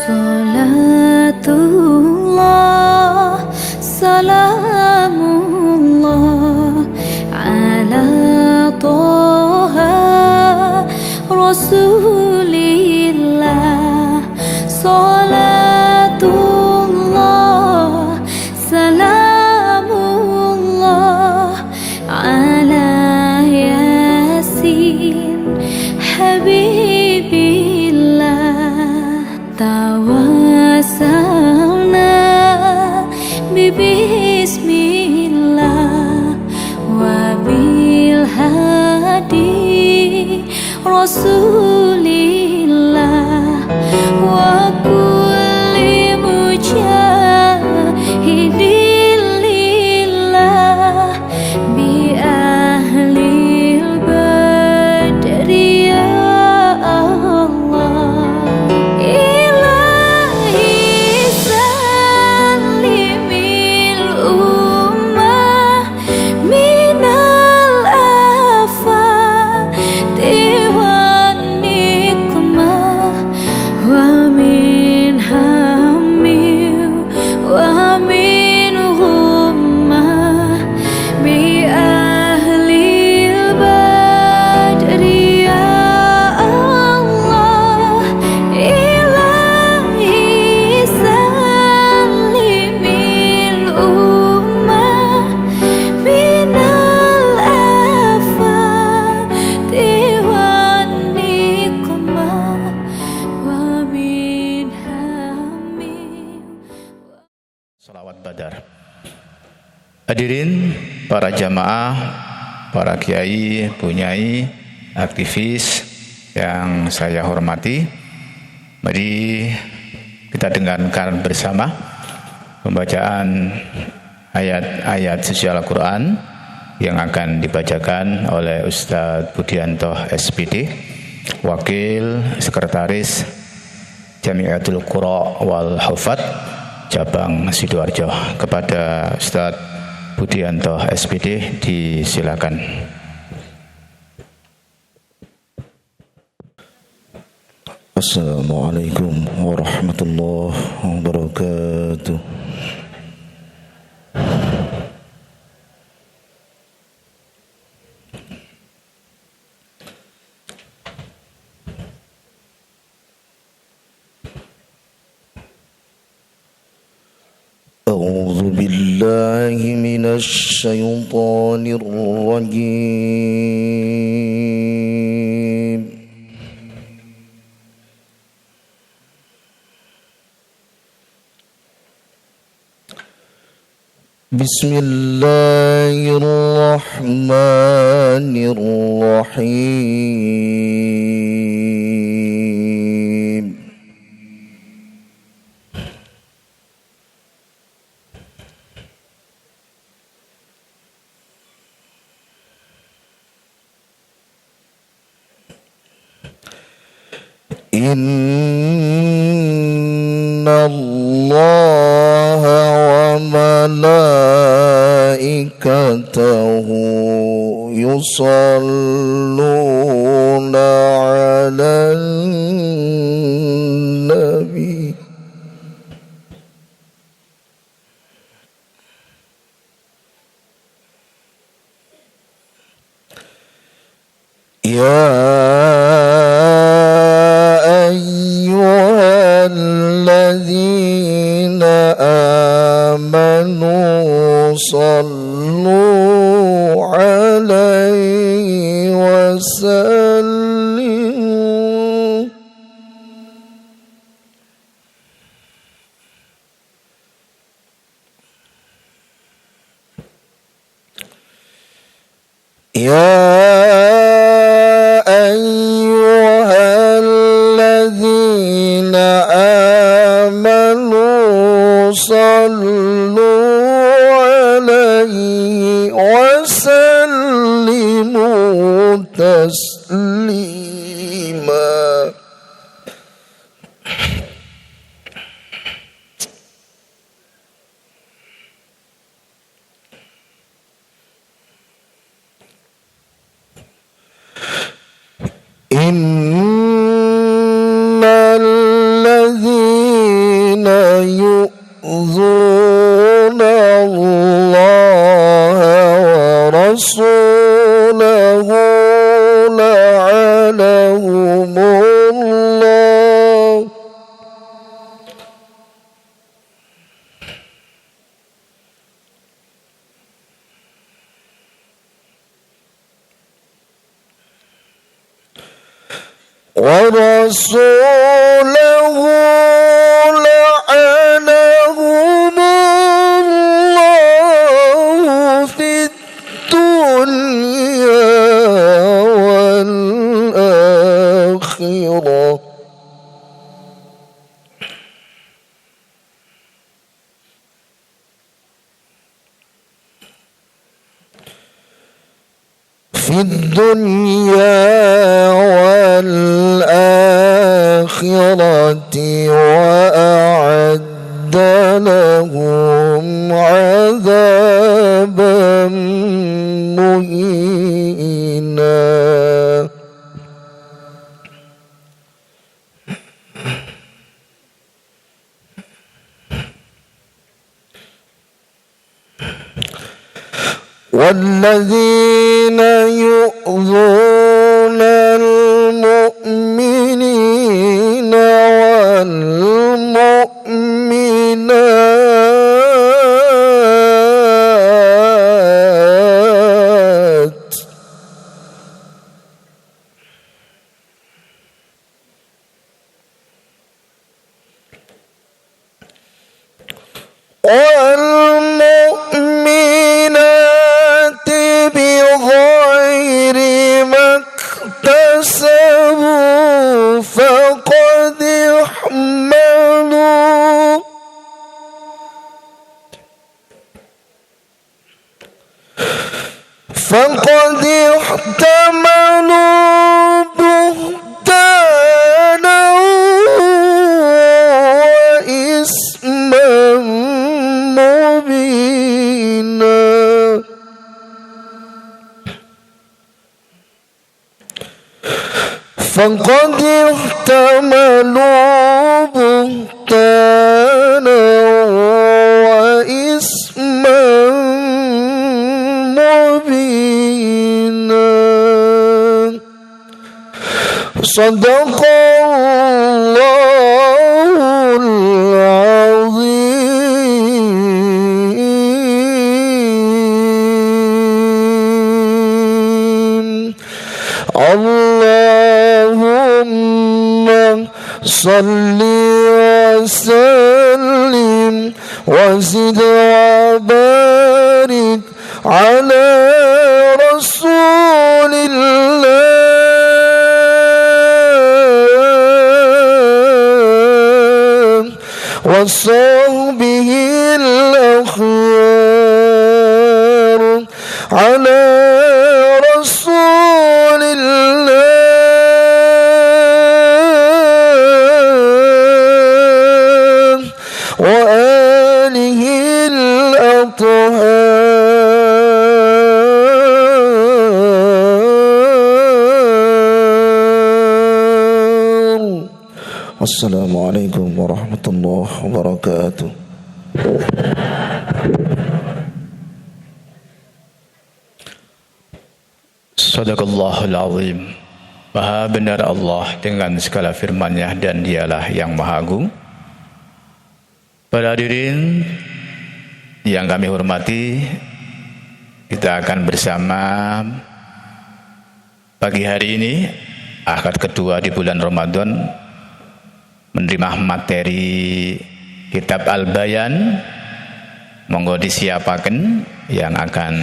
Salatullah, salamullah ala Toha Rasulillah. Salatullah, salamullah ala Yasin Habibillah. Tawassalna bismillah wa bil hadi Rasulillah wa kulli mujahidin lillah bi ahlil badri ya Allah. Ilahi salimil ummah minal afati wan nikmah wa min hammin wa min ghummah bi ahlil badri ya Allah. Ilahi salimil ummah minal afati wan nikmah wa min hammin. Salawat Badar. Hadirin para jamaah, para kiai, bunyai, aktivis yang saya hormati, mari kita dengarkan bersama pembacaan ayat-ayat suci Al-Quran yang akan dibacakan oleh Ustadz Budianto SPD, Wakil Sekretaris Jamiatul Qura wal Hufat Cabang Sidoarjo. Kepada Ustadz Budianto SPD disilakan. Assalamualaikum warahmatullahi wabarakatuh. A'udzu billahi minasy syaithanir rajim. Bismillahirrahmanirrahim. Innallaha wa malaikatahu yusalluna 'alan nabi. Ya ayyuhalladzina amanu sallu 'alaihi wa sallimu ayyuhalladzina amanu sallu 'alaihi wa sallimu taslima. ورسوله لعنهم الله في الدنيا والآخرة في الدنيا والآخرة وأعد لهم عذابا مهينا. والذين يؤذون المؤمنين والمؤمنات بغير ما اكتسبوا فقد احتملوا بهتانا وإثما مبينا. فقد احتملوا بهتانا وإثما مبينا. صدق الله العظيم. اللهم صل وسلم وزد وبارك على رسول الله وصحبه الأخيار على رسول الله وآله الأطهار. السلام عليكم ورحمة الله وبركاته. Sadaqallahul azim. Maha benar Allah dengan segala firman-Nya dan Dialah yang Maha Agung. Para hadirin yang kami hormati, kita akan bersama pagi hari ini, akad kedua di bulan Ramadan, menerima materi kitab Al-Bayan. Monggo disiapaken yang akan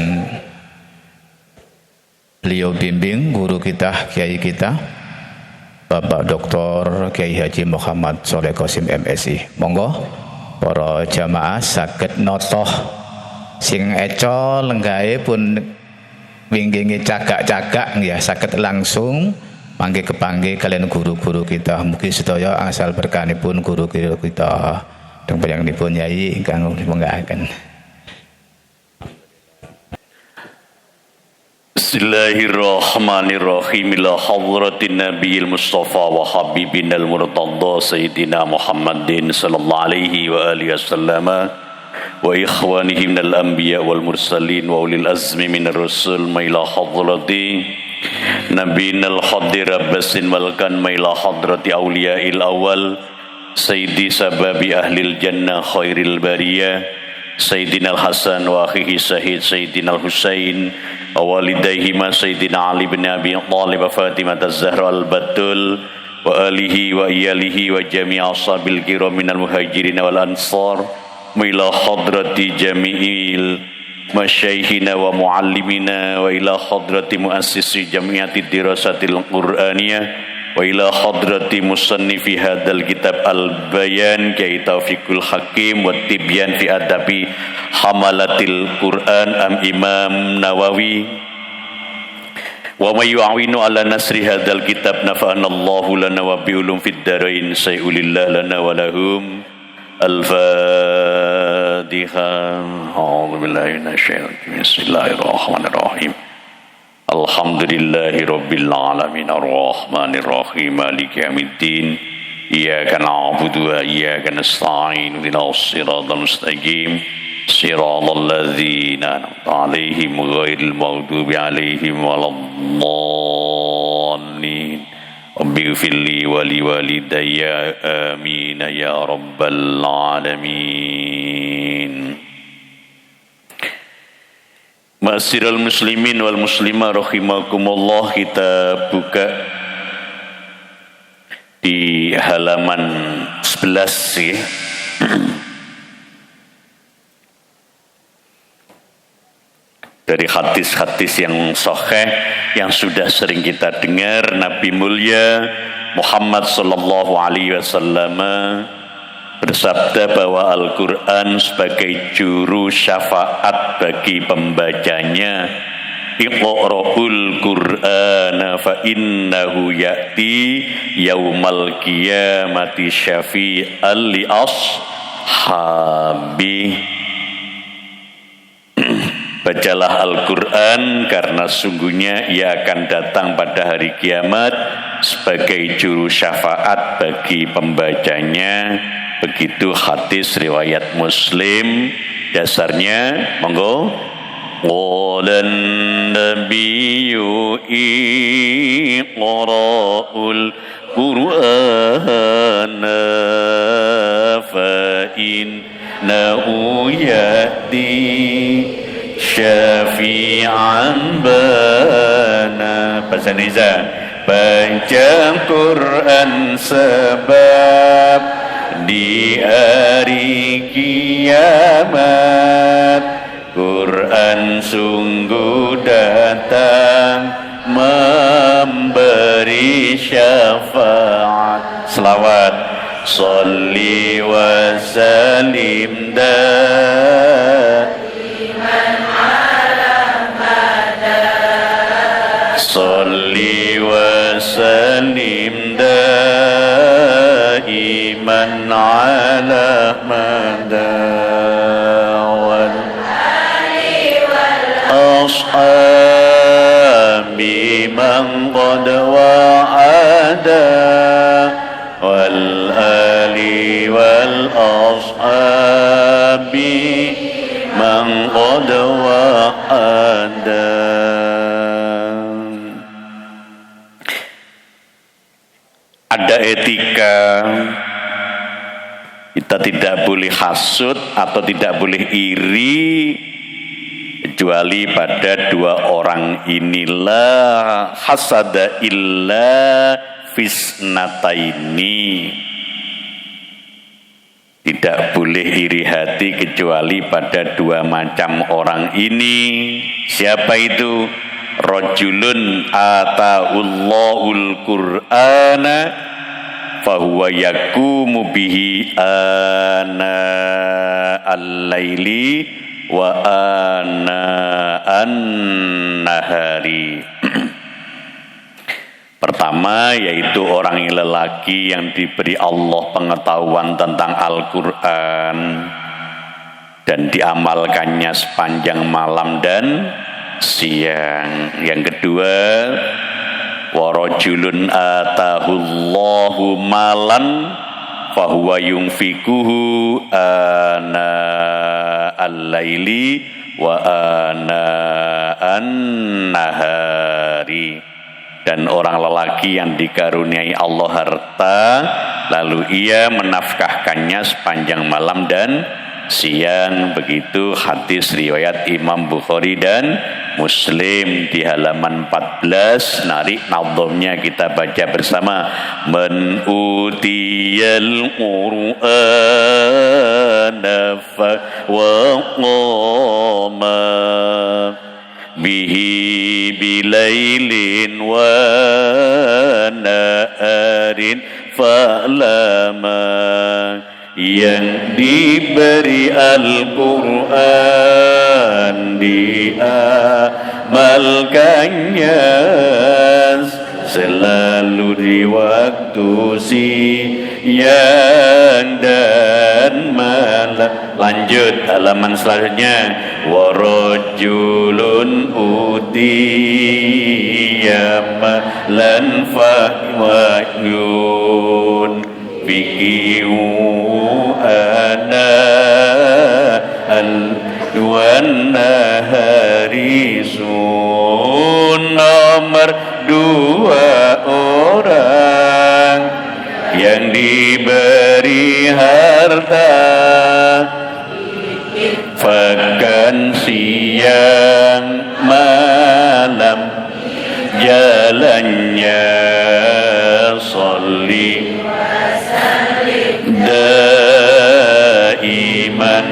beliau bimbing, guru kita, kiai kita, Bapak Dr. Kiai Haji Muhammad Sholeh Qasim MSI. Monggo para jamaah saged notoh sing eco lenggahe pun winggingi cagak-cagak ya saged langsung mangke kepangge kalian guru-guru kita. Mugi sedaya asal berkanipun guru-guru kita dan panjenenganipun nyai ingkang menggahaken. Bismillahirrahmanirrahim. Ila hadratin nabiyil mustafa wa habibinal murtadha sayyidina Muhammadin sallallahu alaihi wa alihi wasallam wa ikhwanihi minal anbiya wal mursalin wa ulil azmi minar rusul ma ila hadrati nabiyinal hadir abbasin walkan ma ila hadrati awliyail awal sayyidi sababi ahlil jannah khairil bariyah Sayyidina Al-Hasan wa akhihi Syahid Sayyidina Al-Husain wa walidayhima Sayyidina Ali bin Abi Thalib wa Fatimah Az-Zahra Al-Batul wa alihi wa iyalihi wa jami' ashabil kiram minal muhajirin wal ansar wa ila hadrati jami'il masyaykhina wa muallimina wa ila hadrati muassisi jami'ati dirasatil qur'aniyah wa ila hadrati musannifi hadzal kitab al-bayan Kyai Taufiqul Hakim wa tibyan fi adabi hamalatil Qur'an am Imam Nawawi wa may yu'awinu ala nasri hadzal kitab nafa'ana Allahu lana wa bi ulum fid darain sayyulillah lana wa lahum al-Fatiha. A'udzu billahi minasyaitonir bismillahirrahmanirrahim. Alhamdulillahi rabbil alamin arrahmanir rahim maliki yaumiddin iyyaka na'budu wa iyyaka nasta'in ihdinas siratal mustaqim siratal ladzina an'amta 'alaihim ghairil maghdubi 'alaihim waladdallin rabbighfirli wa liwalidayya amin ya rabbal alamin. Ma'asyiral muslimin wal muslimah rahimakumullah, kita buka di halaman 11 ya. Dari hadis-hadis yang sahih yang sudah sering kita dengar, Nabi mulia Muhammad sallallahu alaihi wasallam bersabda bahwa Al-Quran sebagai juru syafaat bagi pembacanya. Iqra'ul Qur'ana fa innahu ya'ti yaumal qiyamati syafi'an li ashabi. Bacalah Al-Quran karena sungguhnya ia akan datang pada hari kiamat sebagai juru syafaat bagi pembacanya. Begitu hadis riwayat Muslim. Dasarnya monggo qalan nabiyyu iqra'ul qur'ana fa innahu ya'ti syafi'an bana. Bahasa Indonesia, baca Quran sebab di hari kiamat Quran sungguh datang memberi syafaat. Selawat sholli wa salim Salli wa sallim daiman ala mada wal ashabi man qad wa'ada wal ali wal ashabi man qad wa'ada. Ada etika, kita tidak boleh hasud atau tidak boleh iri kecuali pada dua orang inilah. Hasada illa fisnataini, tidak boleh iri hati kecuali pada dua macam orang ini. Siapa itu? Rajulun ata'ullahul Qur'ana fahuwa yakumu bihi ana al-laili wa ana an-nahari. Pertama yaitu orang yang lelaki yang diberi Allah pengetahuan tentang Al-Quran dan diamalkannya sepanjang malam dan siang. Yang kedua, warajulun atahullahu malan fahuwa yunfikuhu ana al-laili wa ana an-nahari. Dan orang lelaki yang dikaruniai Allah harta lalu ia menafkahkannya sepanjang malam dan siang. Begitu hadis riwayat Imam Bukhari dan Muslim di halaman 14. Narik nadhamnya kita baca bersama. Man utiyal Qur'ana fa waqama bihi bilailin wa na'arin fa'lama. Yang diberi Al-Quran diamalkannya selalu di waktu siang dan malam. Lanjut halaman selanjutnya. Warajulun utiya malan fa'wayun bikiu ana al-nahari sun. Nomor 2 orang yang diberi harta bahkan siang malam jalannya sholli daiman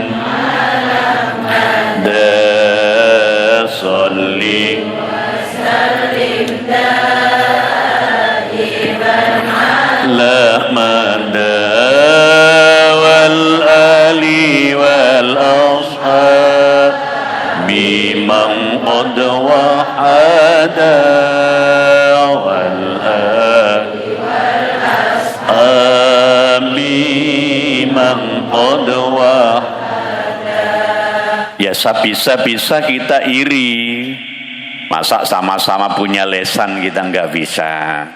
sholli lahmada wal ali wal ashab biman qad wahada wal ali wal ashab biman qad wahada. Ya bisa-bisa kita iri, masa sama-sama punya lesan kita nggak bisa.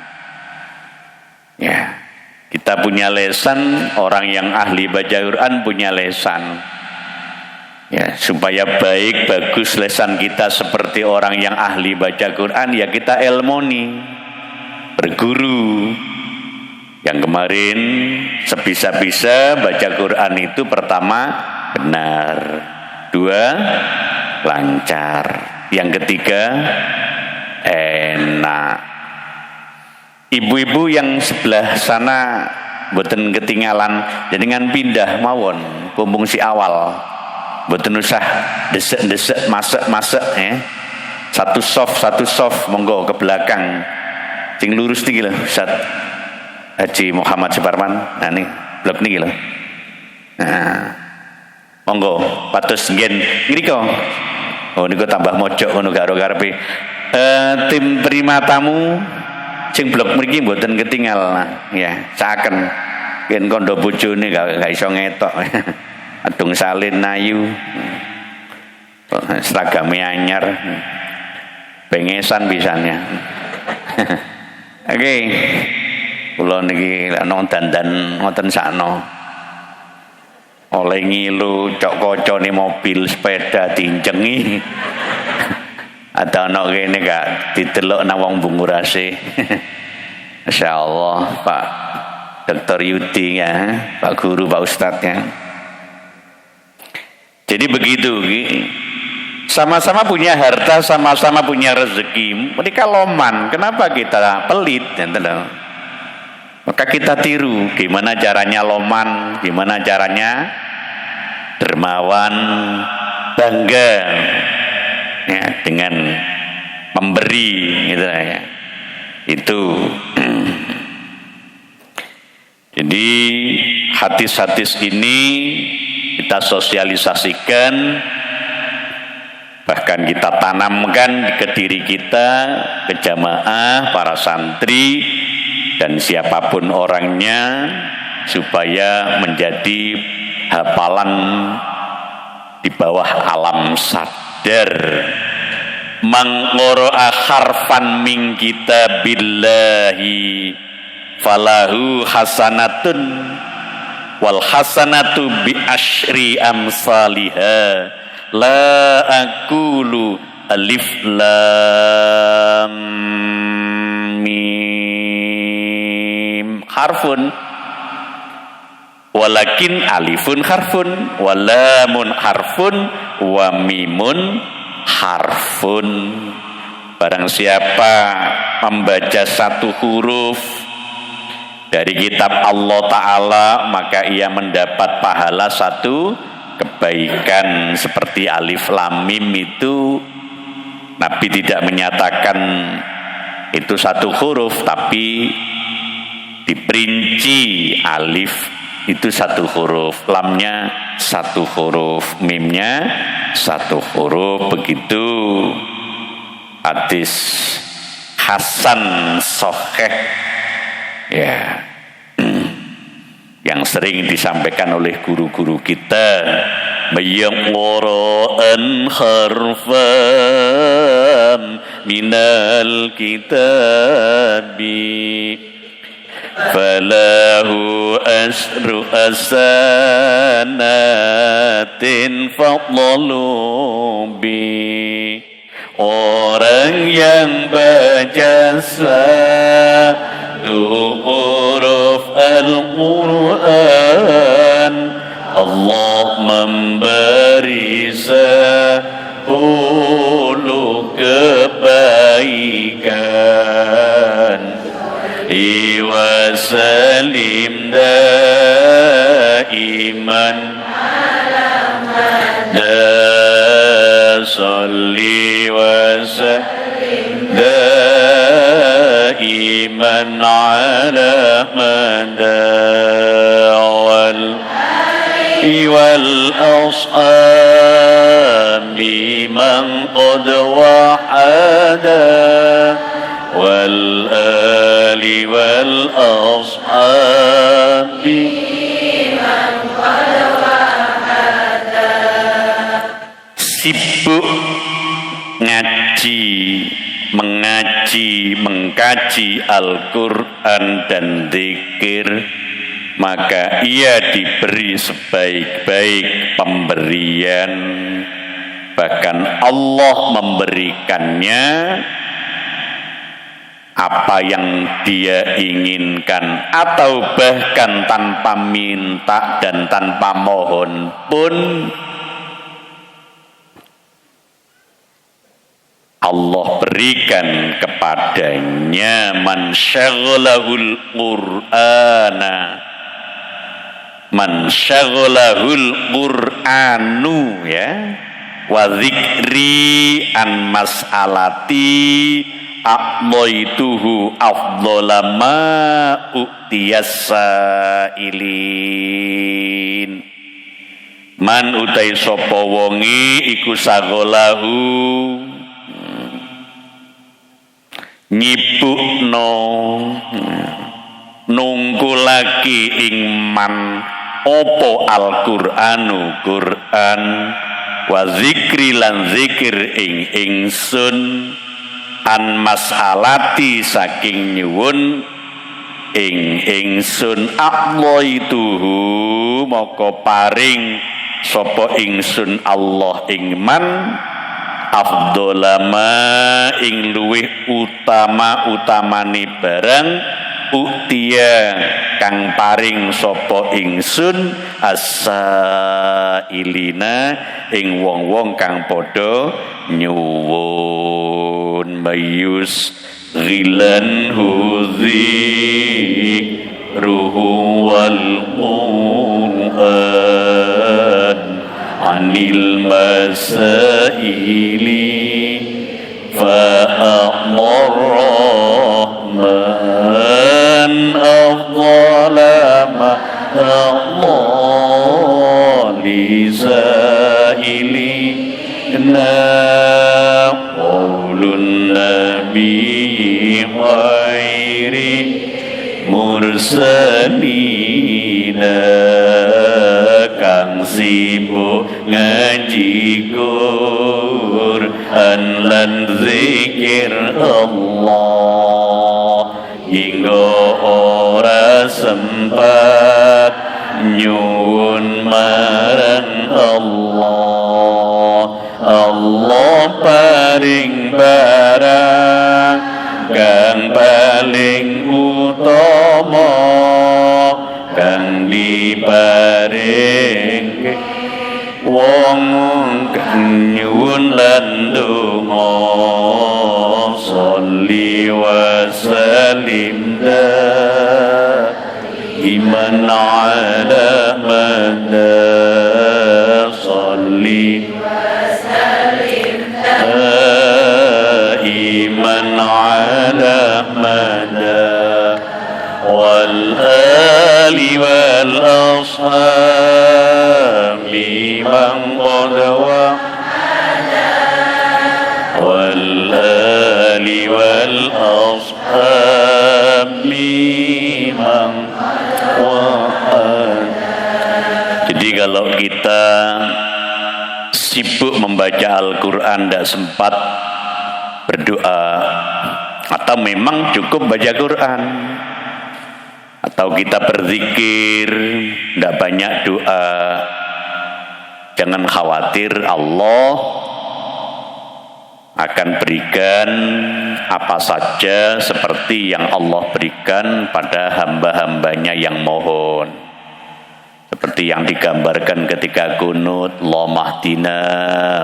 Ya, kita punya lesan, orang yang ahli baca Quran punya lesan. Ya, supaya baik bagus lesan kita seperti orang yang ahli baca Quran, ya kita ilmoni, berguru. Yang kemarin sebisa-bisa baca Quran itu pertama benar, 2 lancar, yang ketiga enak. Ibu-ibu yang sebelah sana mboten ketinggalan jenengan pindah mawon kumpung si awal, mboten usah desek-desek masak-masak ya. Satu soft monggo ke belakang. Sing lurus niki lho Ustaz Haji Muhammad Suparman. Nah nih blok niki lho. Nah, monggo patus ngen ngriko. Oh niku tambah mojok ngono karo karepe. Tim terima tamu sing blok mriki mboten ketinggal ya, saken yen kandha bojone gak iso ngetok. Adung salin ayu. Seragame anyar. Pengesan bisanya. Oke. Kula niki nang dandan ngoten sakno. Oleh ngilu cok kocone mobil sepeda dincengi. Ada anak kene gak didelok nang wong bungurase. Masyaallah Pak Dr. Yudi ya, Pak Guru, Pak Ustadz ya. Jadi begitu, sama-sama punya harta, sama-sama punya rezeki. Mereka loman, kenapa kita pelit? Maka kita tiru, gimana caranya loman, gimana caranya dermawan, bangga ya, dengan memberi gitu ya. Itu jadi hadis-hadis ini kita sosialisasikan, bahkan kita tanamkan ke diri kita, ke jamaah, para santri dan siapapun orangnya, supaya menjadi hafalan di bawah alam sadar. Mangqara'a harfan min kitabillahi falahu hasanatun wal hasanatu bi asyri amsalihha la aqulu alif lam mim harfun walakin alifun harfun wa lamun harfun wa mimun harfun. Barang siapa membaca satu huruf dari kitab Allah Ta'ala, maka ia mendapat pahala satu kebaikan. Seperti alif lam mim itu Nabi tidak menyatakan itu satu huruf, tapi diperinci. Alif itu satu huruf, lamnya satu huruf, mimnya satu huruf. Begitu hadis hasan sahih ya, yang sering disampaikan oleh guru-guru kita. Mayaqra'an harfan minal kitabi falahu asru asanatin fadlubi. Orang yang baca satu huruf Al-Quran, Allah memberi 10 kebaikan. Iwasalim daiman salli wasallim daiman ala madawal والأصحاب من قد وحدا والآل والأصحاب من قد وحدا. Sibuk ngaji, mengaji, mengkaji Al-Quran dan zikir, maka ia diberi sebaik-baik pemberian. Bahkan Allah memberikannya apa yang dia inginkan, atau bahkan tanpa minta dan tanpa mohon pun Allah berikan kepadanya. Man syaghalahul Qur'ana, man syaghalahul Qur'anu ya, wa dzikri an mas'alati a'dhaituhu afdhala ma u'tiyas sa'ilin. Man utai sapa wonge iku saghalahu nyibukno nungkulake ing man opo Al-Qur'anu Qur'an, wa zikri lan zikir ing ingsun, an mas'alati saking nyuwun ing ingsun, a'dhaituhu moko paring sapa ingsun Allah ing man, afdolama ing luwih utamane barang, uktia kang paring sapa ingsun, as-sa'ilina ing wong-wong kang padha nyuwun. Mayus ghilan huzik ruhu wal Qur'an anil masaili fa'amar rahman afdala ma Allah li sa'ilina qawlun nabi khairi mursalina kang sibuk ngaji Qur'an lan zikir Allah, hingga ora sempat nyuwun marang Allah. Allah paring barang kang paling utama, kang diparing wong nyuwun lan donga sholli wa sallim iman ala mada sholli iman ala mada wal ali wal ashabi man qadwa wal ali wal ashabi man. Jadi kalau kita sibuk membaca Al-Quran tidak sempat berdoa, atau memang cukup baca Quran, atau kita berzikir tidak banyak doa, jangan khawatir, Allah akan berikan apa saja seperti yang Allah berikan pada hamba-hambanya yang mohon, seperti yang digambarkan ketika kunut, Allahumma hdina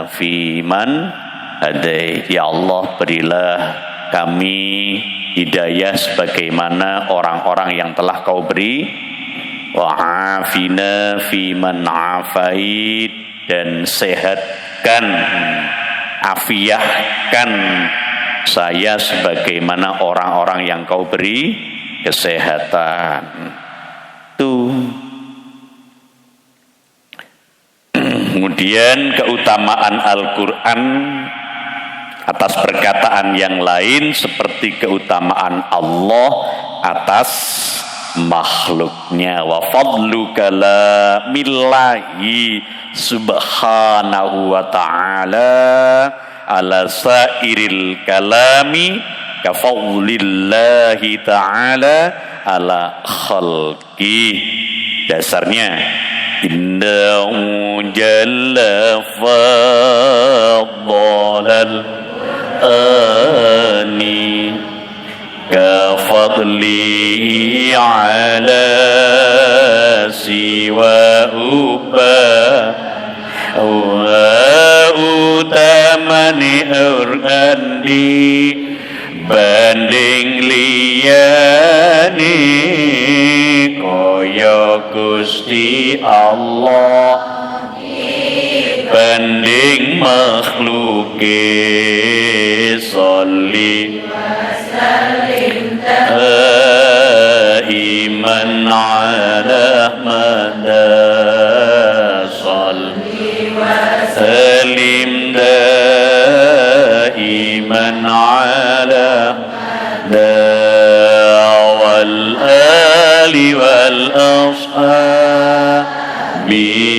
fiman hadait, ya Allah berilah kami hidayah sebagaimana orang-orang yang telah kau beri, wa afina fiman afait, dan sehatkan, afiahkan saya sebagaimana orang-orang yang kau beri kesehatan. Tuh. Kemudian keutamaan Al-Quran atas perkataan yang lain seperti keutamaan Allah atas makhluknya. Wa fadlu kalamillahi subhanahu wa ta'ala ala sairil kalami kafaulillahi ta'ala ala khalqi. Dasarnya innahu jalla faddalal ani kafadli ala siwa utamani urandi banding liyani kaya Gusti Allah banding makhluke sholli iman ala mada sholli salim iman ala wal ali wal ashabi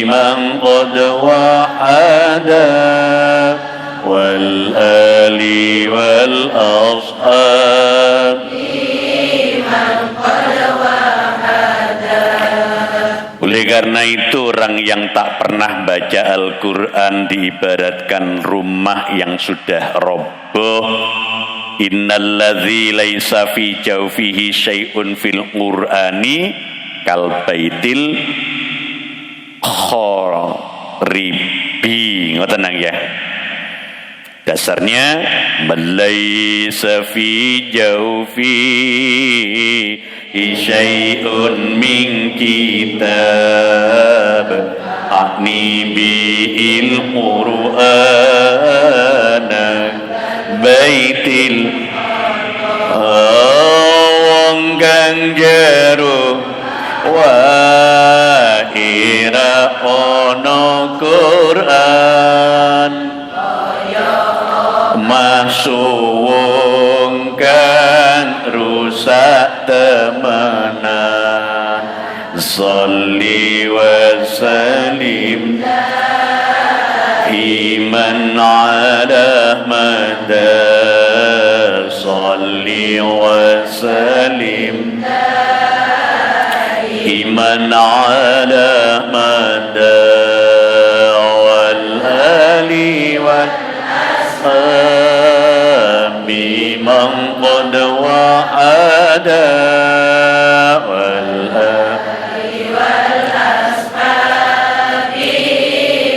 man qad wahada wal ali wal ashabi man qad wahada. Oleh karena itu orang yang tak pernah baca Al-Quran diibaratkan rumah yang sudah roboh. Innalladzi laisa fi jawfihi syai'un fil qur'ani kal baitil kharibi. Ngoten nang ya. Dasarnya laisa fi jawfihi syai'un min kitab akni bil qur'ana baitil wong kang jero wa ira ono Quran masuk kang rusak temenan sholli wa salim iman ala mada sholli wa salim iman ala mada wal ali wal ashabi man qad wa'ada wal ali wal ashabi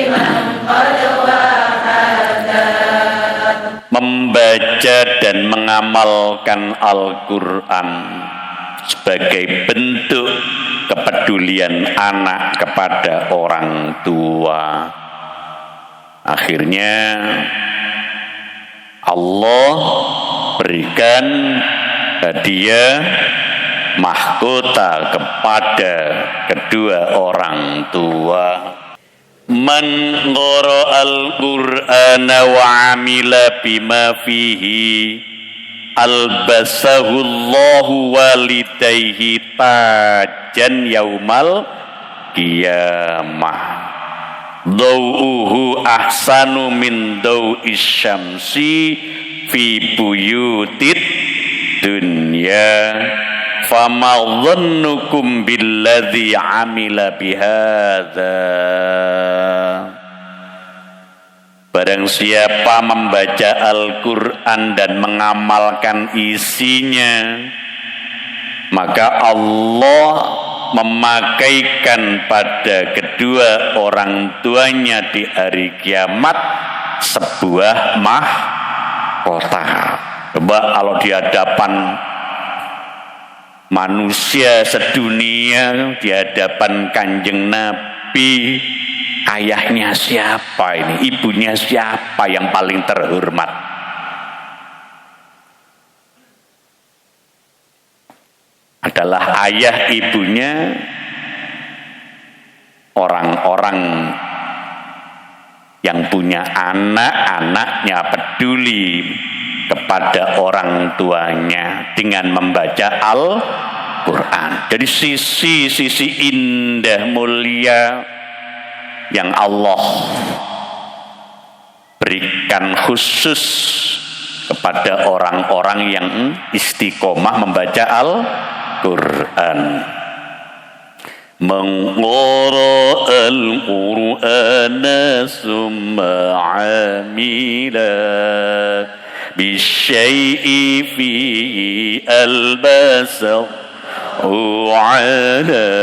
man qad wa'ada membaca dan mengamalkan Al-Quran sebagai bentuk kepedulian anak kepada orang tua. Akhirnya Allah berikan hadiah mahkota kepada kedua orang tua. Man qara'al Qur'ana wa 'amila bima fihi albasahu Allahu walidayhi tajan yaumal qiyamah. Dau'uhu ahsanu min dau'is syamsi fi buyutid dunya. Fama dhannukum billadzi amila bihadza. Barang siapa membaca Al-Quran dan mengamalkan isinya, maka Allah memakaikan pada kedua orang tuanya di hari kiamat sebuah mahkota. Coba kalau di hadapan manusia sedunia, di hadapan Kanjeng Nabi, ayahnya siapa ini? Ibunya siapa yang paling terhormat? Adalah ayah ibunya orang-orang yang punya anak, anaknya peduli kepada orang tuanya dengan membaca Al-Quran. Jadi sisi indah mulia yang Allah berikan khusus kepada orang-orang yang istiqomah membaca Al-Quran. Menqara'al Qur'ana summa 'amila bisyai'i fi albasahu 'ala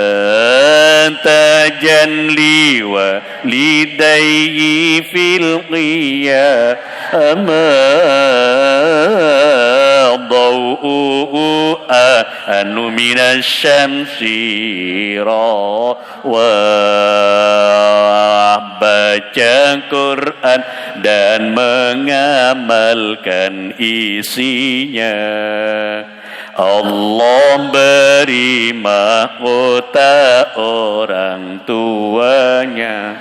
tajanli wa lidayhi fil qiyamah daw'u anu minas syamsi wa baca Quran dan mengamalkan isinya. Allah beri mahkota orang tuanya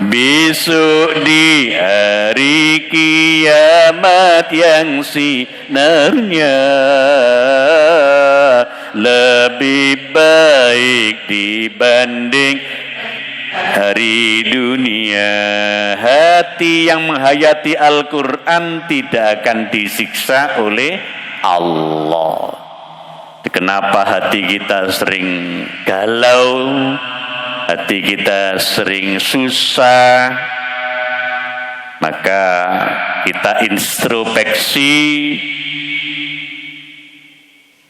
besok di hari kiamat yang sinarnya lebih baik dibanding hari dunia. Hati yang menghayati Al-Quran tidak akan disiksa oleh Allah. Kenapa hati kita sering galau, hati kita sering susah? Maka kita introspeksi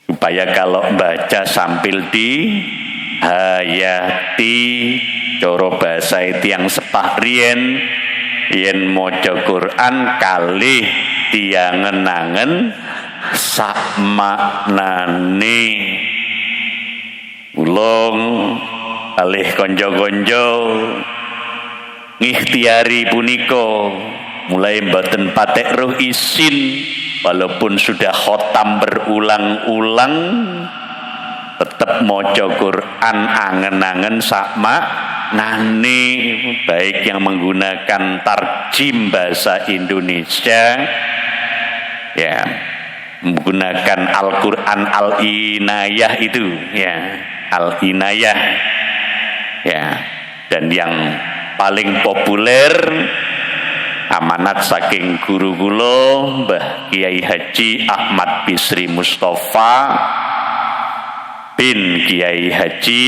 supaya kalau baca sambil dihayati. Coro bahasa itu yang sepah rien yen maca Quran kalih diangen-angen sak maknane. Ulung kalih konjo-konjo ngikhtiari punika mulai mboten patek ruh isin, walaupun sudah khotam berulang-ulang tetap maca Quran angen-angen sak maknane, baik yang menggunakan tarjim bahasa Indonesia ya, menggunakan Al-Quran Al-Inayah itu ya, Al-Inayah ya, dan yang paling populer amanat saking guru kula Mbah Kiai Haji Ahmad Bisri Mustafa bin Kiai Haji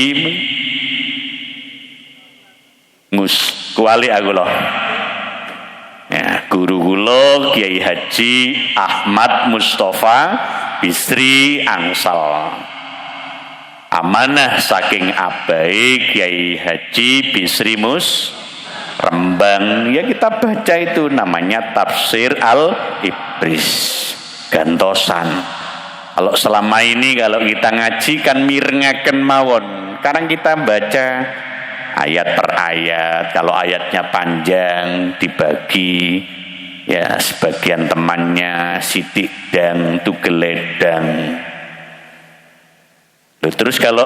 Kuali aku loh ya, guru kula Kiai Haji Ahmad Mustafa Bisri Angsal, amanah saking abai Kiai Haji Bisri Mustafa. Rembang, ya kita baca itu namanya tafsir Al-Ibris, gantosan. Kalau selama ini kalau kita ngaji kan mirengaken mawon. Sekarang kita baca ayat per ayat. Kalau ayatnya panjang dibagi, ya sebagian temannya sidik dan tugeledang. Terus kalau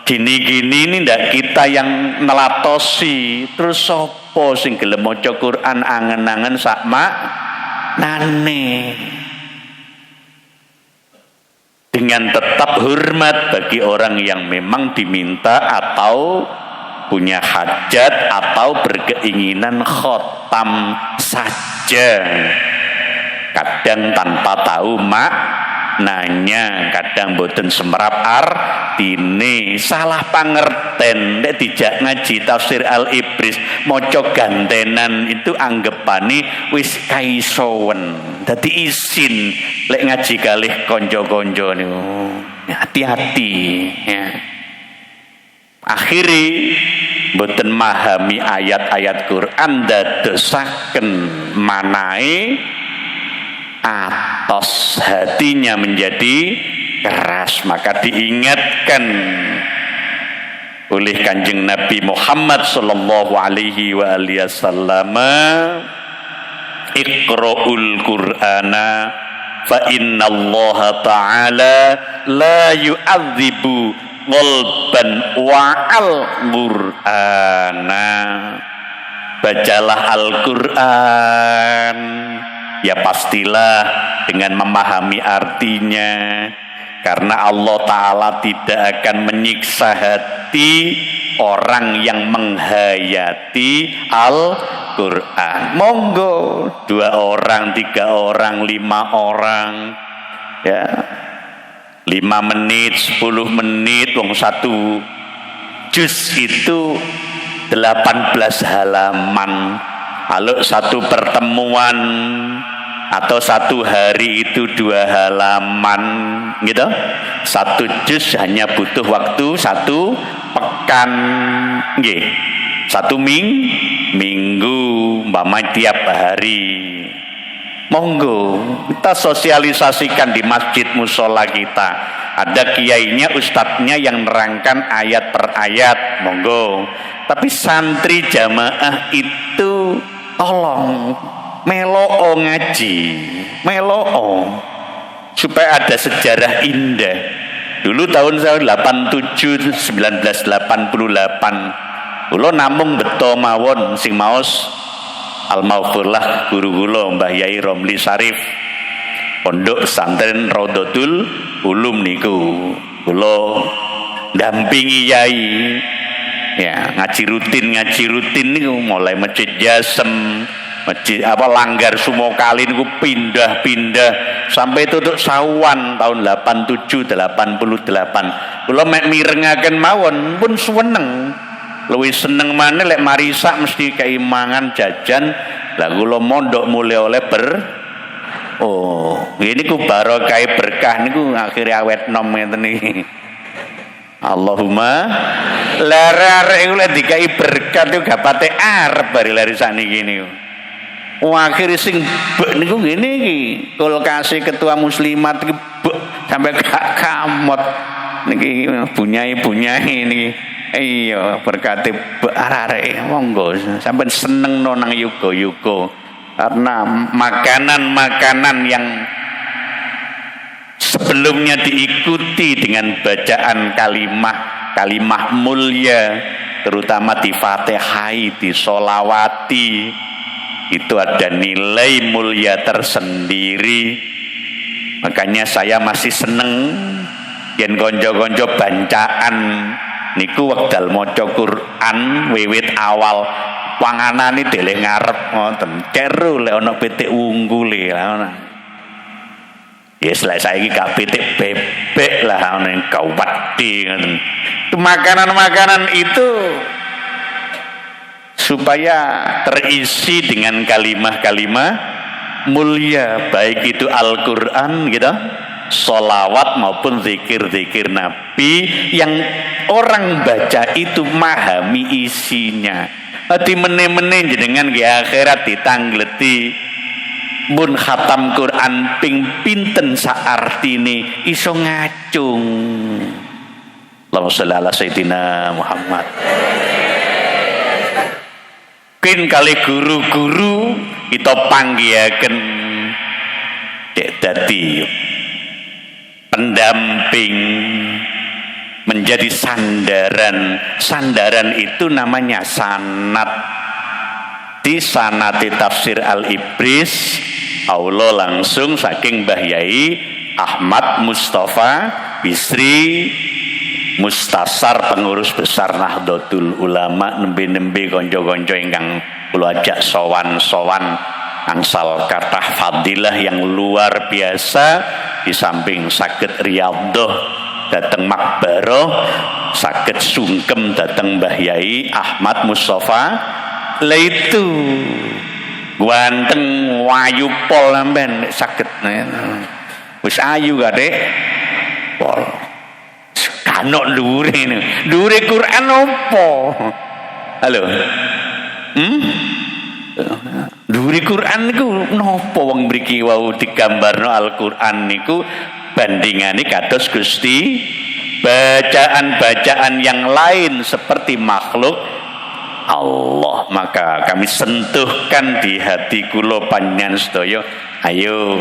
gini-gini ini ndak kita yang nelatosi. Terus sopo sing gelem maca Quran angen-angen sak maknane. Dengan tetap hormat bagi orang yang memang diminta atau punya hajat atau berkeinginan khotam saja. Kadang tanpa tahu maknanya, kadang boten semerap artine, salah pangerten. Nek dijak ngaji tafsir Al-Ibris maca gantenan itu anggapane wis kaisowen. Dadi isin lek ngaji kalih konco-konco niku. Hati-hati ya. Akhiri boten memahami ayat-ayat Quran dadosaken manae atos hatinya menjadi keras. Maka diingatkan oleh Kanjeng Nabi Muhammad sallallahu alaihi wasallam, Iqra'ul Qur'ana fa innallaha ta'ala la yu'adzibu qalban wa'al Qur'ana. Bacalah Al-Qur'an, ya pastilah dengan memahami artinya, karena Allah Ta'ala tidak akan menyiksa hati orang yang menghayati Al-Quran. Monggo 2 orang, 3 orang, 5 orang, ya 5 menit, 10 menit, wong 1 juz itu 18 halaman. Kalau 1 pertemuan atau 1 hari itu 2 halaman gitu. 1 juz hanya butuh waktu 1 pekan, nggih. 1 minggu, umpama tiap hari. Monggo kita sosialisasikan di masjid musola kita. Ada kiainya, ustadznya yang nerangkan ayat per ayat, monggo. Tapi santri jamaah itu tolong meloo ngaji, meloo supaya ada sejarah indah. Dulu tahun 87 1988 kula namung beto mawon sing maos almaghfurlah guru kula Mbah Yai Romli Sarif, pondok pesantren Raudhatul Ulum niku. Kula dampingi yai ya ngaji rutin niku, mulai masjid Jasem, masjid Langgar Sumokali niku pindah-pindah sampai tutup Sawan tahun 87 88. Kula mek mirengaken mawon pun seneng. Luwih seneng maneh lek marisa mesti keimangan jajan. Lah kula mondok mulai oleh ini ku barokah berkah niku akhire awet nom ngeten iki. Allahumma larare iku lek dikai berkat niku gapate arep bari lari saniki niku. Akhire sing niku ngene iki, kulkase ketua muslimat iki sampai gak kamot niki bunyai niki. Iya berkati arare monggo sampai seneng no nang yuga-yuga, karena makanan-makanan yang sebelumnya diikuti dengan bacaan kalimah mulia, terutama di Fatihah, di sholawati, itu ada nilai mulia tersendiri. Makanya saya masih seneng yen konco-konco bancaan niku wekdal maca Quran wiwit awal panganane deleh ngarep ngoten. Ceru lek ana pitik unggule lah. Ya saiki gak pitik bebek lah ana kawati ngoten. Itu makanan-makanan itu supaya terisi dengan kalimah-kalimah mulia, baik itu Al-Qur'an gitu, sholawat maupun zikir-zikir Nabi yang orang baca itu memahami isinya. Ati meneh-meneh jenengan nggih akhirat ditangleti mun khatam Quran ping pinten saartine iso ngacung. Allahumma sholli ala sayyidina Muhammad. Kin kali guru-guru kita panggihaken dek dadi pendamping, menjadi sandaran itu namanya sanad. Di sanati tafsir Al-Ibris Allah langsung saking Mbah Yai Ahmad Mustafa Bisri Mustasar, pengurus besar Nahdlatul Ulama, nembe-nembe konco-konco ingkang kula ajak sowan-sowan angsal kathah fadilah yang luar biasa. Di samping saged riyadhah dateng makbaroh, saged sungkem dateng Mbah Yai Ahmad Mustafa. Lah itu ganteng wayu pol sampean saged wis ayu gak Dek pol kanok dhuwure Quran opo halo dhuwure Quran niku napa wong mriki wau digambarno Al-Qur'an niku bandingane kados Gusti bacaan-bacaan yang lain seperti makhluk Allah. Maka kami sentuhkan di hati kula panjenengan sedaya, ayo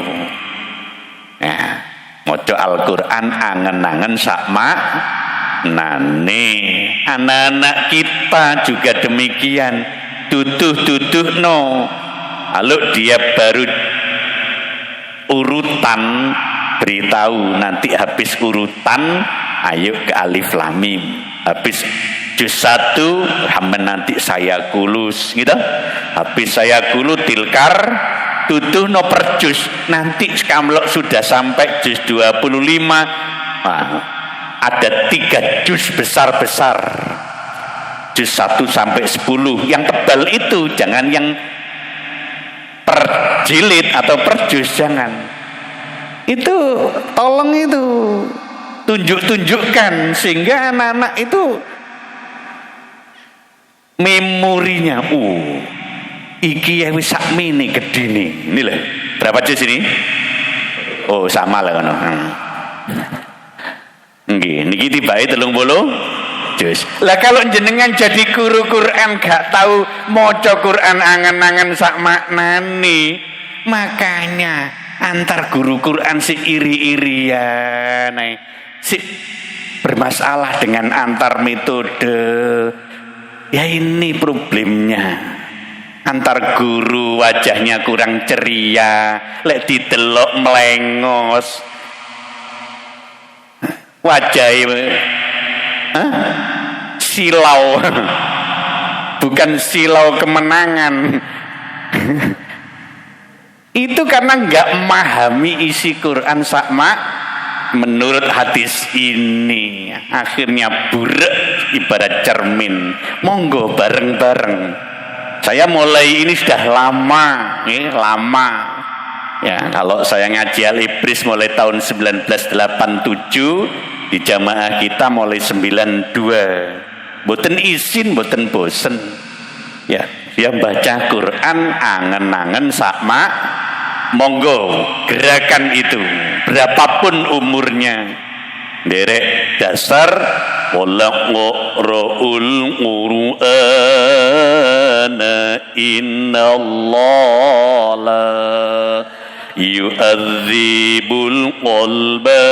nah maca Al-Qur'an angen-angen sakma nane. Anak-anak kita juga demikian, tuduh no. Kalau dia baru urutan, beritahu nanti habis urutan ayo ke alif lam mim, habis juz 1 hamben nanti saya kulus gitu, habis saya kulu tilkar tuduh no per juz, nanti kamlok sudah sampai juz 25. Nah, ada 3 juz besar-besar, juz 1 sampai 10 yang tebal itu, jangan yang per jilid atau per juz, jangan itu, tolong itu tunjukkan sehingga anak-anak itu memorinya iki ya wis sakmene gedine. Ini lho. Berapa juz ini? Oh, sama lah ngono. Nggih, niki tibae 30 juz. Lah kalau jenengan jadi guru Quran gak tahu maca Quran angen-angen sak maknane, makanya antar guru Quran si iri-irian, si bermasalah dengan antar metode. Ya ini problemnya. Antar guru wajahnya kurang ceria, lek didelok melengos. Wajahnya silau. Bukan silau kemenangan. Itu karena nggak memahami isi Quran sakma menurut hadis ini, akhirnya buruk ibarat cermin. Monggo bareng-bareng. Saya mulai ini sudah lama, lama. Ya, kalau saya ngaji Al-Ibris mulai tahun 1987, di jamaah kita mulai 92. Boten izin, boten bosen. Ya, dia baca Quran angen-angen sakma, monggo gerakan itu berapapun umurnya. Derek dasar wala qur'ul qur'ana innallaha la yu'adzibul qalba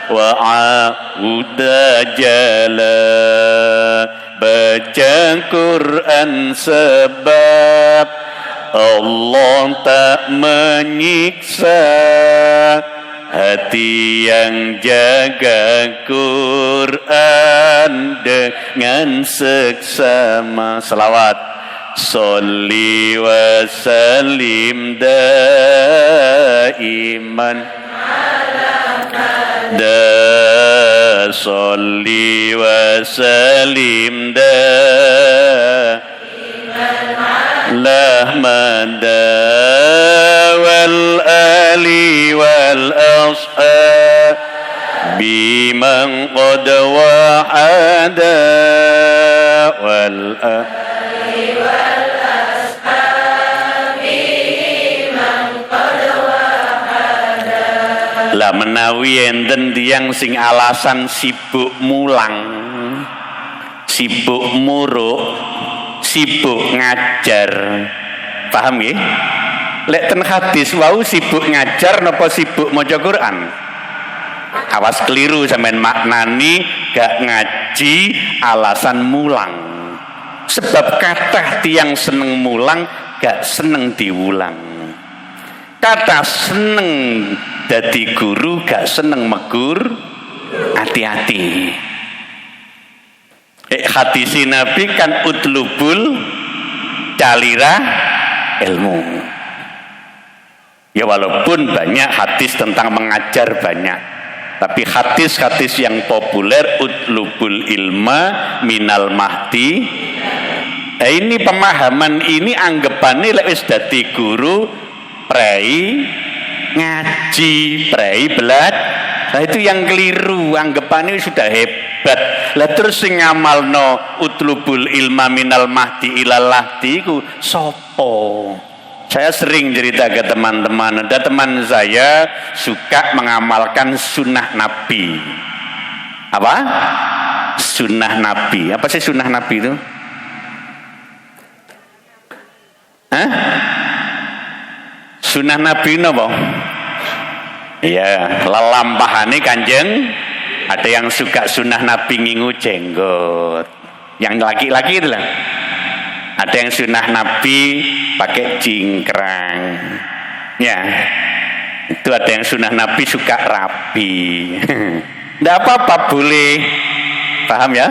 wa a'udajala. Baca Quran sebab Allah tak menyiksa hati yang jaga Quran dengan seksama. Salawat Sholli wa sallim daiman da Sholli wa sallim lahmada wal ali wal ashab biman qad wahada wal menawi enten tiyang sing alasan sibuk mulang, sibuk muruk, sibuk ngajar. Paham nggih? Lek ten hadis wau sibuk ngajar napa sibuk maca Quran? Awas keliru sampean maknani gak ngaji alasan mulang. Sebab kata tiang seneng mulang gak seneng diulang. Kata seneng dadi guru gak seneng megur, hati-hati. Hadis Nabi kan utlubul calira ilmu. Ya walaupun banyak hadis tentang mengajar banyak, tapi hadis-hadis yang populer utlubul ilma minal mahdi. Ini pemahaman ini anggapannya lek wis dadi guru prei ngaji, prei belajar. Nah itu yang keliru, anggapannya sudah hebat. Lah terus sing ngamalno utlubul ilma minal mahdi ilal lahdi ku sopo? Saya sering cerita ke teman-teman, ada teman saya suka mengamalkan sunnah Nabi. Apa? Sunnah Nabi. Apa sih sunnah Nabi itu? Hah? Sunnah Nabi napa? Iya, lelampahane Kanjeng. Ada yang suka sunnah Nabi ngingu jenggot. Yang laki-laki itu lah. Ada yang sunnah Nabi pakai cingkrang. Ya. Itu ada yang sunnah Nabi suka rapi. Enggak apa-apa, boleh. Paham ya?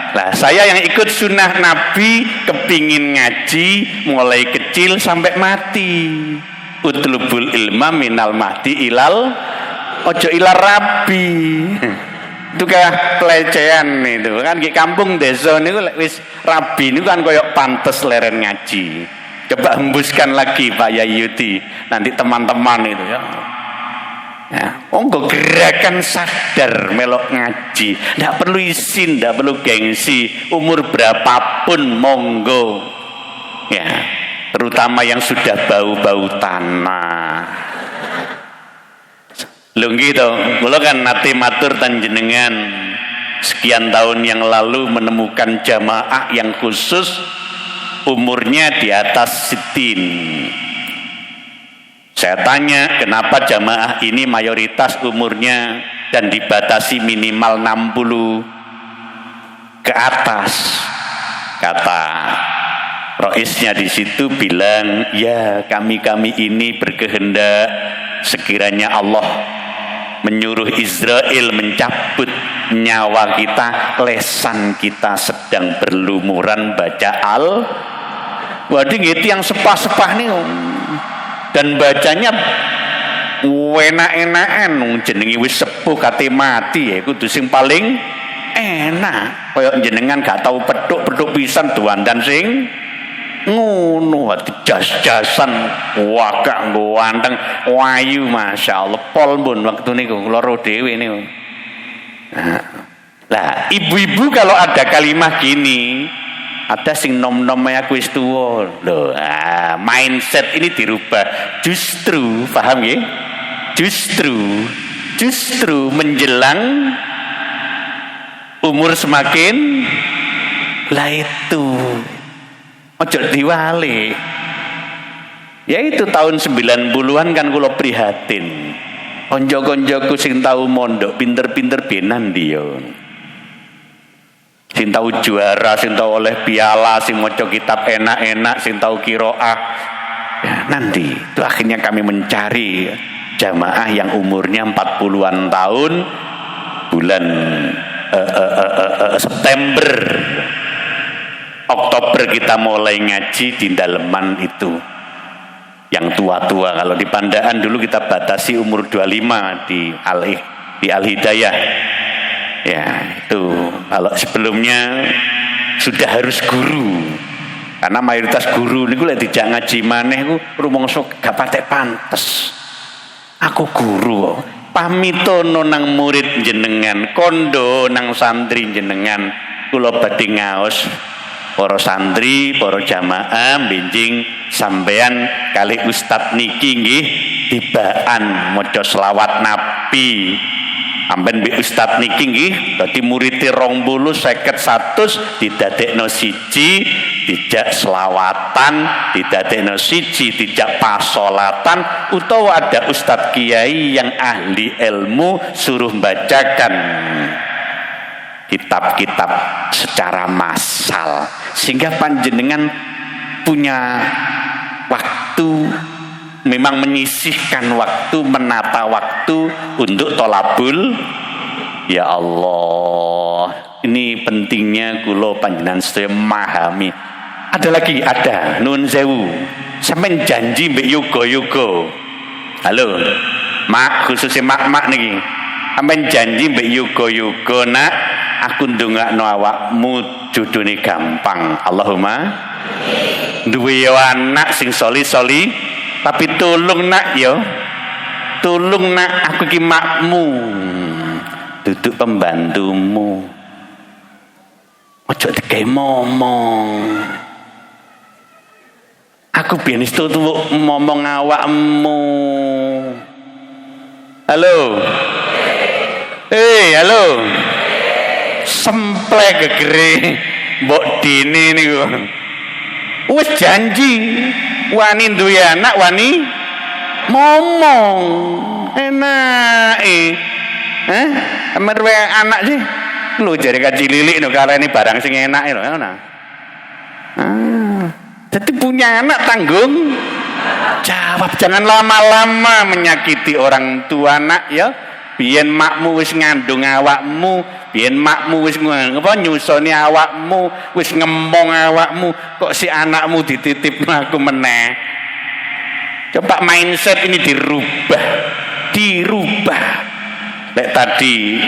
Nah, saya yang ikut sunnah Nabi kepingin ngaji mulai kecil sampai mati. Utlubul ilma minal mahdi ilal ojo ilal rabi. Itu kayak pelecehan itu kan di kampung desa niku wis rabi niku kan koyok pantes leren ngaji. Coba hembuskan lagi Pak Yayuti, nanti teman-teman itu ya. Ya, monggo gerakan sadar melok ngaji, tidak perlu izin, tidak perlu gengsi, umur berapapun monggo, ya, terutama yang sudah bau-bau tanah. Lho gitu, kalau kan nate matur tanjenengan sekian tahun yang lalu menemukan jamaah yang khusus umurnya di atas 60. Saya tanya, kenapa jamaah ini mayoritas umurnya dan dibatasi minimal 60 ke atas? Kata roisnya di situ bilang, ya kami ini berkehendak sekiranya Allah menyuruh Israel mencabut nyawa kita, lesan kita sedang berlumuran baca waduh gitu yang sepah-sepah nih. Dan bacanya enak-enakan jenengi wis sepuh kate mati ya kudu sing paling enak koyo jenengan gak tahu pedhuk pisan duandan sing ngono jas-jasan wakak nggo wanteng wayu masyaallah pol pun waktu niku loro dhewe niku. Lah ibu-ibu kalau ada kalimat gini, ada sing nom-nom aku wis tuwa. Loh, mindset ini dirubah. Justru, paham ya? Justru menjelang umur semakin lah itu. Ojo diwale. Ya itu tahun 90-an kan kula prihatin. Konco-koncoku sing tau mondok pinter-pinter benan dia. Sing tahu juara, sing tahu oleh piala, sing maca kitab enak-enak, sing tahu qiraah. Ya, nanti itu akhirnya kami mencari jamaah yang umurnya 40-an tahun bulan September. Oktober kita mulai ngaji di daleman itu. Yang tua-tua, kalau di Pandaan dulu kita batasi umur 25 di Al-Hidayah. Ya itu kalau sebelumnya sudah harus guru, karena mayoritas guru niku lek dijak ngaji maneh ku rumangsa gak patek pantes. Aku guru pamitono nang murid jenengan, kondo nang santri jenengan, kula badhe ngaos para santri, para jamaah benjing sampean kali ustad niki nggih tibaan maca selawat nabi. Amben mbek ustaz niki nggih dadi murite 20 50 100 didadekno siji dijak selawatan, didadekno siji dijak pasolatan, utawa ada ustaz kiai yang ahli ilmu suruh bacakan kitab-kitab secara massal sehingga panjenengan punya waktu, memang menyisihkan waktu, menata waktu untuk tolabul. Ya Allah, ini pentingnya kula panjenengan sedaya memahami. Ada lagi, ada nun sewu sampean janji mbek yoga-yoga. Halo mak, khususnya mak niki sampean janji mbek yoga-yoga nak aku ndongakno awakmu judune gampang. Allahumma duwe anak sing soli-soli, tapi tolong nak yo, tolong nak aku ki makmu, duduk pembantumu, ojo digawe momong. Aku biyen wis tutuk momong awakmu. Halo, halo, semplek gegere mbok dini niku. Wis janji wani duwe anak wani ngomong enake amarwe anak sih lho jare kacililik no karene barang sing enak lho ngono. Jadi punya anak tanggung jawab, jangan lama-lama menyakiti orang tua nak ya. Biyen makmu wis ngandung awakmu, biyen makmu wis nyusoni awakmu, wis ngembong awakmu, kok si anakmu dititipno aku meneh. Coba mindset ini dirubah. Lek tadi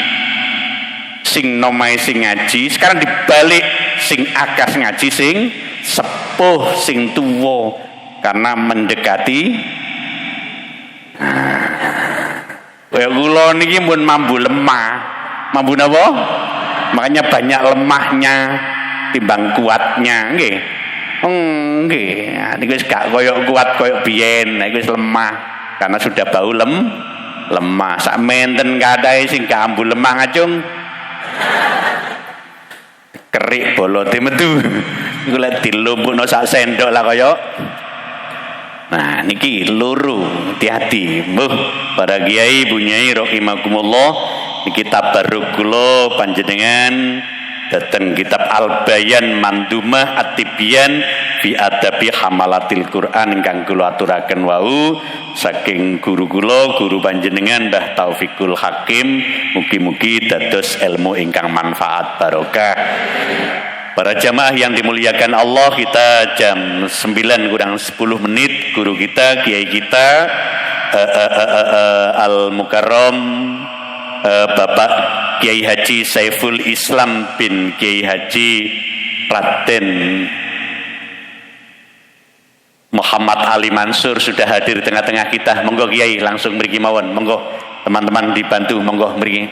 sing nomai sing ngaji, sekarang dibalik sing akas ngaji sing sepuh sing tuwa karena mendekati. Kaya kula niki mun mambu lemah. Mambu napa? Makanya banyak lemahnya timbang kuatnya, nggih. Nggih, niku wis gak koyo kuat koyo biyen, niku wis lemah karena sudah bau lemah. Sak menten kadahe sing gak ambu lemah ngacung. Kerik bolote metu. Iku lek dilumpukno sak sendok lah kaya. Nah niki loro, hati-hati mbuh para kiai bu nyai rahimakumullah. Niki tabarruk kula panjenengan dateng kitab Al-Bayan Mandumah At-Tibyan fi Adabi Hamalatil Quran ingkang kula aturaken wau saking guru kula, guru panjenengan Mbah Taufikul Hakim. Mugi-mugi dados ilmu ingkang manfaat barokah. Para jamaah yang dimuliakan Allah, kita jam 9 kurang 10 menit guru kita, kiai kita Al-Mukarram Bapak Kiai Haji Saiful Islam bin Kiai Haji Raden Muhammad Ali Mansur sudah hadir di tengah-tengah kita. Monggo Kiai langsung mriki mawon. Monggo teman-teman dibantu, monggo mriki.